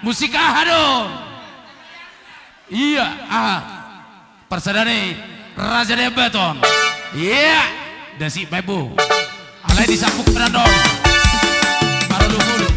musik dong. Iya, persadane Raja Debaton. Iya, Desi Bebu. Alai disapuk dong. Baru dulu.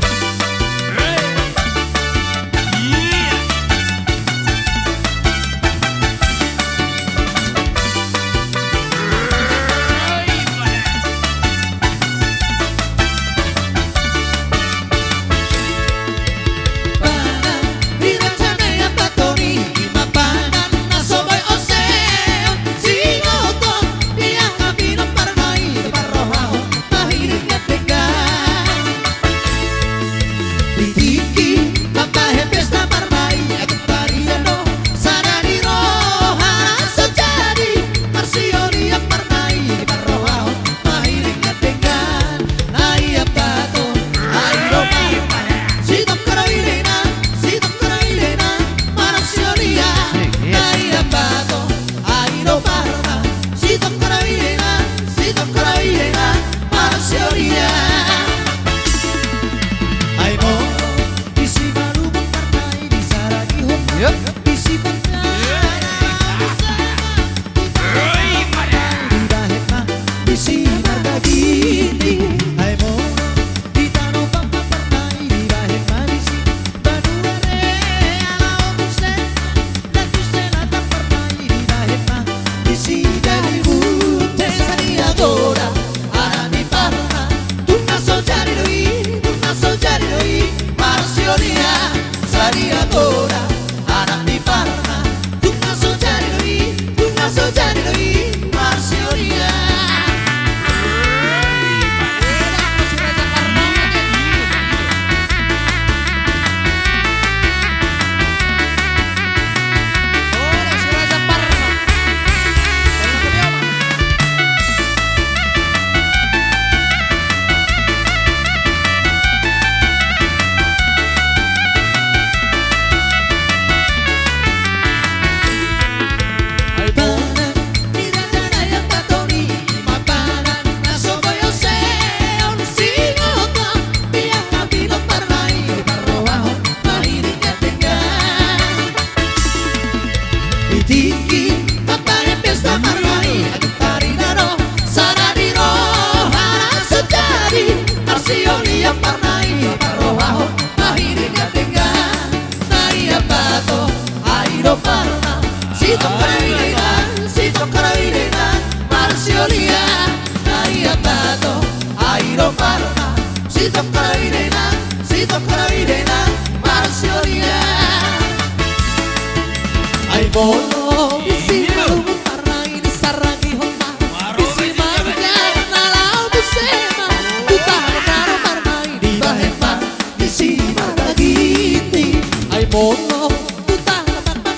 Bono bisi malu parnai di saragi hota bisi marga nalau busema buta karo parnai di bahema bisi marga giti ai bono buta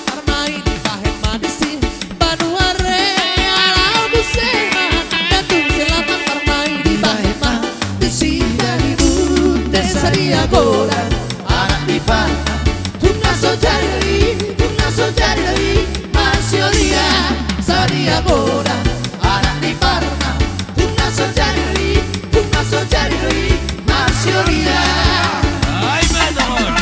parnai di bahema bisi banuare nalau busema datung selatan parnai di bahema bisi dari bute saria gora anak di pantai tunga sojari Marsiolia, Saria Gora, anak di Parna, tunga sojari, Marsiolia. Ay, betul.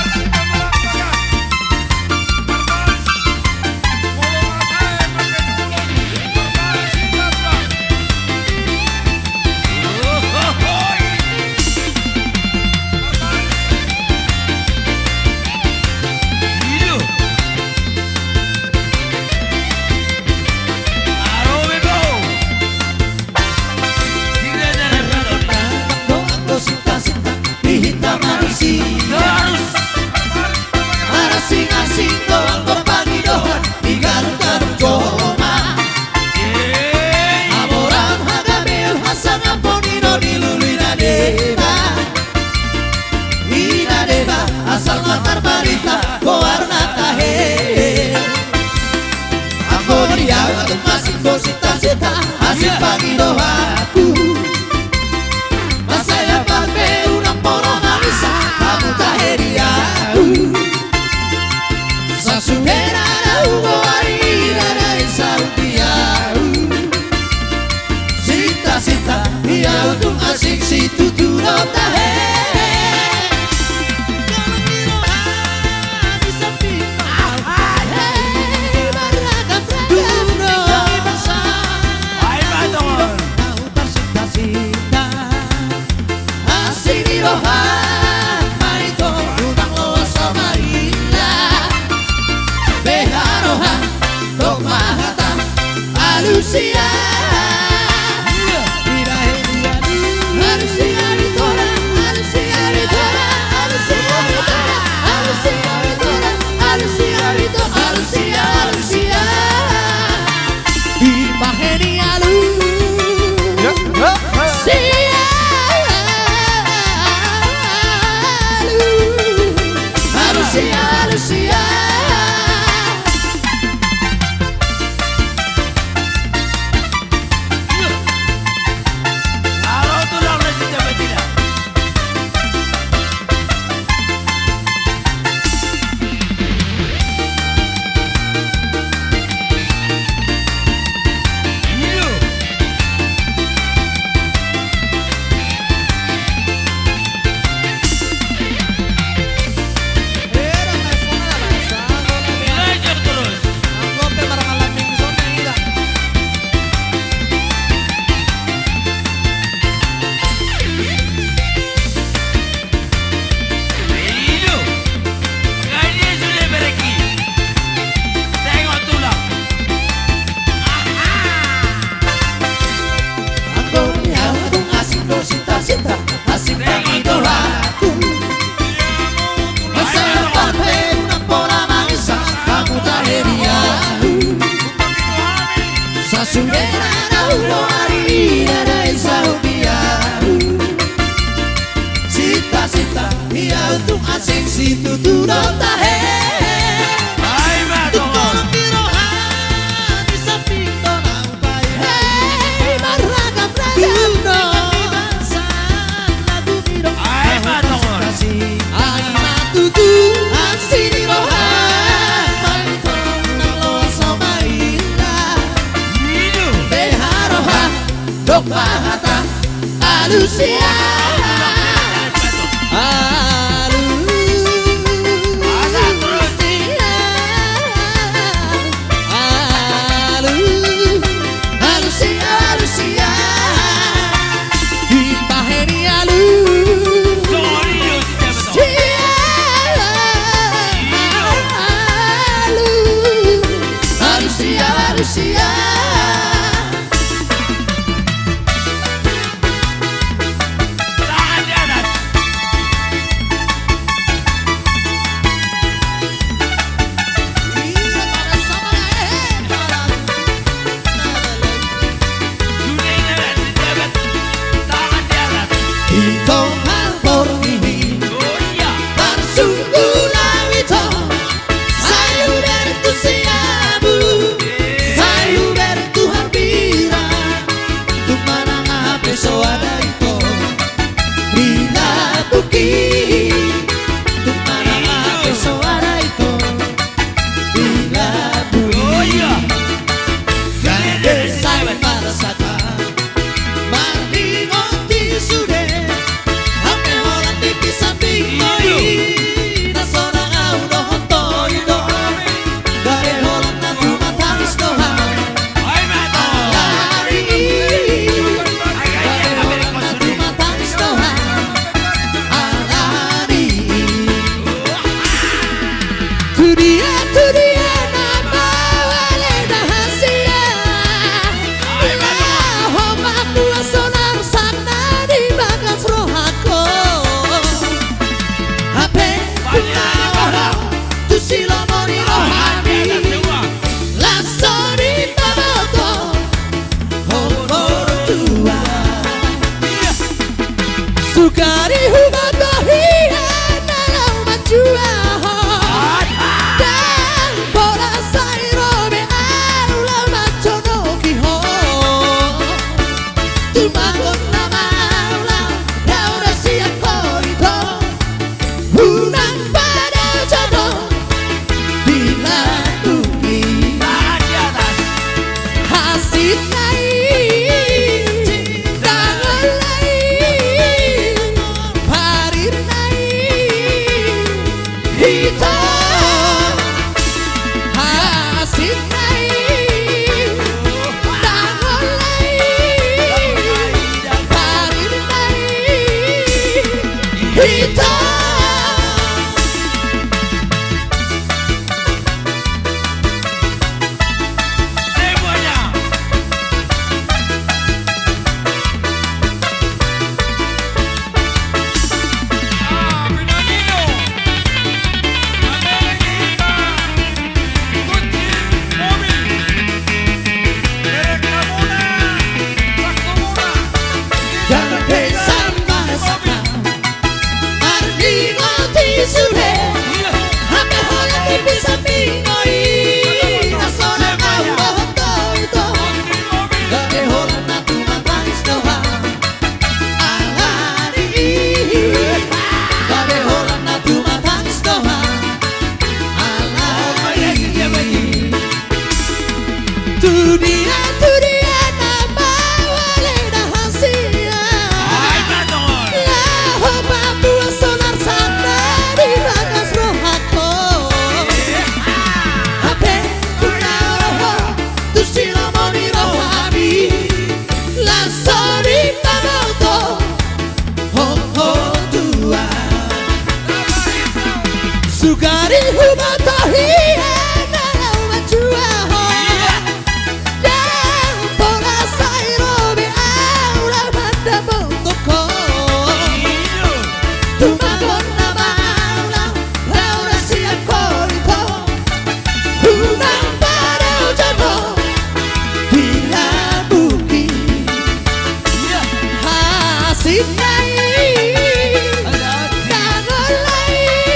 sing situ turun tahe Ay madongon di samping tonang bayi hey maragam lagu biro Ay madongon ay matutu ang sinirohan malitong ng loso maila Iyo beharoha dok bahata alusia Tangan di atas Dunia ini dijabat Tangan di atas Itong hangpor ini Oh iya Parsungguh lawito Sayu bertusiamu Sayu bertuhampira Tumana nga preso ada ito Bila buki Tumana nga preso ada ito Bila buki Oh iya Gande say para sa ka Malingon ti sude Ame holang ti pisambing moi Nasona nga uno hontoy do Gare holang na tumatangis do ha Ay madongon Alari Ay ganyan kami rin na konsulit tumatangis do ha Alari Tudia na bawale na hasia Ay madongon Homak mula sonar sana di bagas rohako Hape kunawa tu sila moni Tangan di atas rohani semua Lasso di baboto Hongkor tua Iya Sukari hubato hiya nalau majua Dan bola sairo me aula machono kiho Tumagon na maula Laura siya korito Unang pada jodoh Bila tuki Tangan di atas Hasit naik Tangan lain Parir naik Hitam Hasit naik Tangan lain Parir naik Hitam Semuanya Pinanino Amerika Kunci mobil Derek Ramona Sakumura Jangan kesan marasaka Marlingo ti sude Hame hola ti pisambingoi Nasona kau rohoto ito Gabe hola na tumatangis doha Alari Gabe hola na tumatangis doha Alari Dunia na bawale na hasia Ay madongon Laho papua sonar sana di bagas rohako Hape kunaroho tu sila moni rohani Lasso di baboto Hongko tua Sukari hubato hiya nalau majua ho Dan bola sairo me aula manda motoko Iyo Tumagon na maula Laura siya korito Unang paraw jodoh Bila buki Hasit naik Tangan lain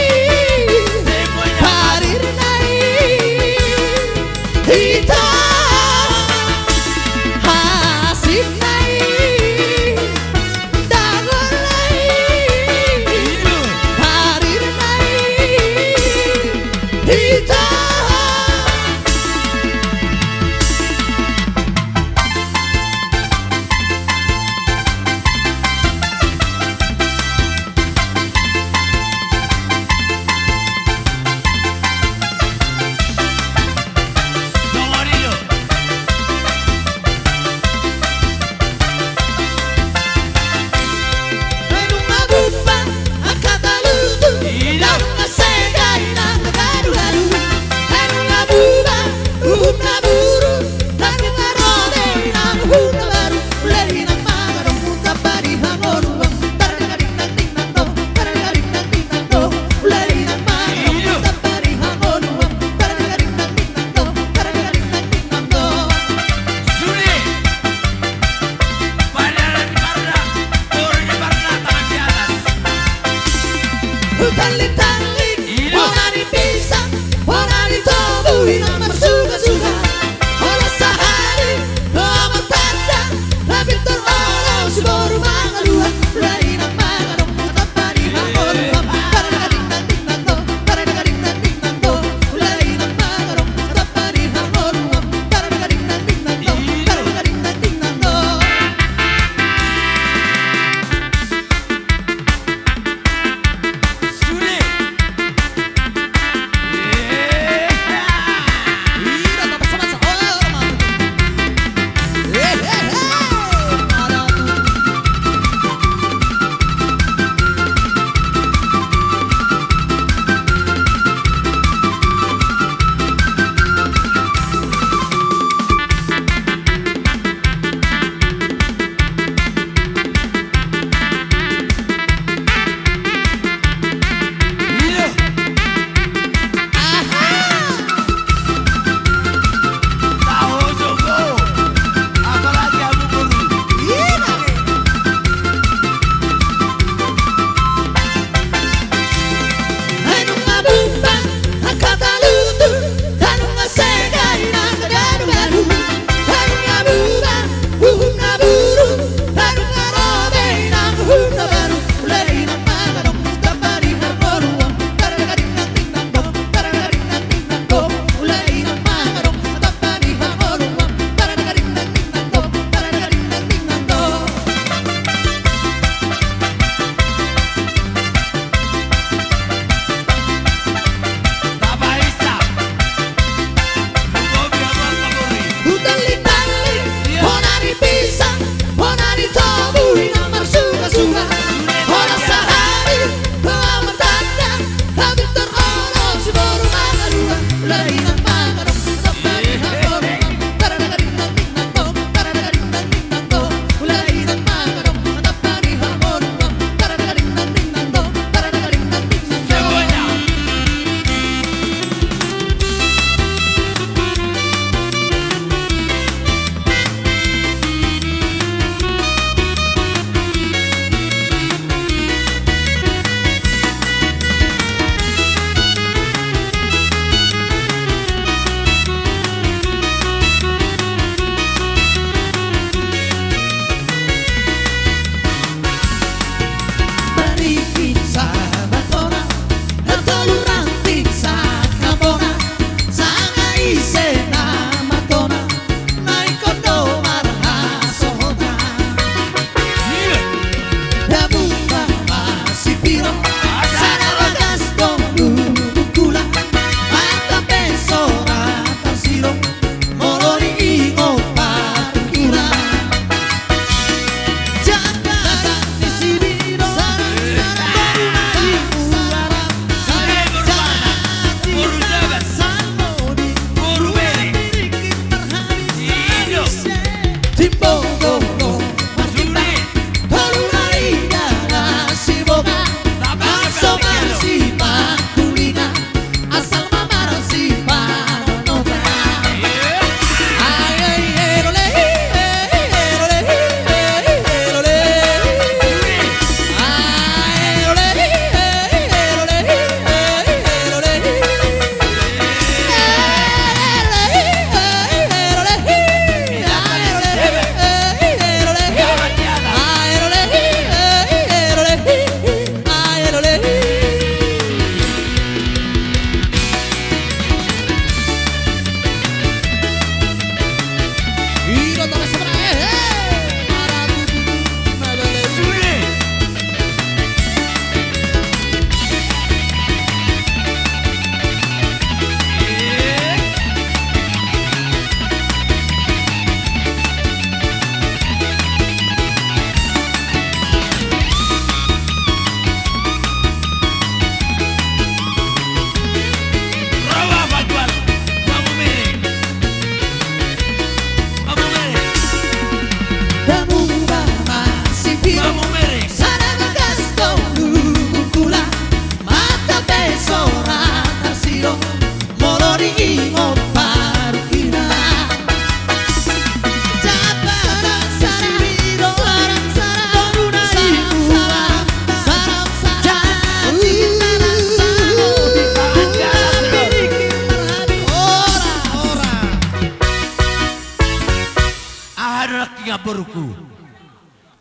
Kaburku.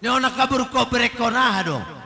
Nyona kabur ko berekonah dong.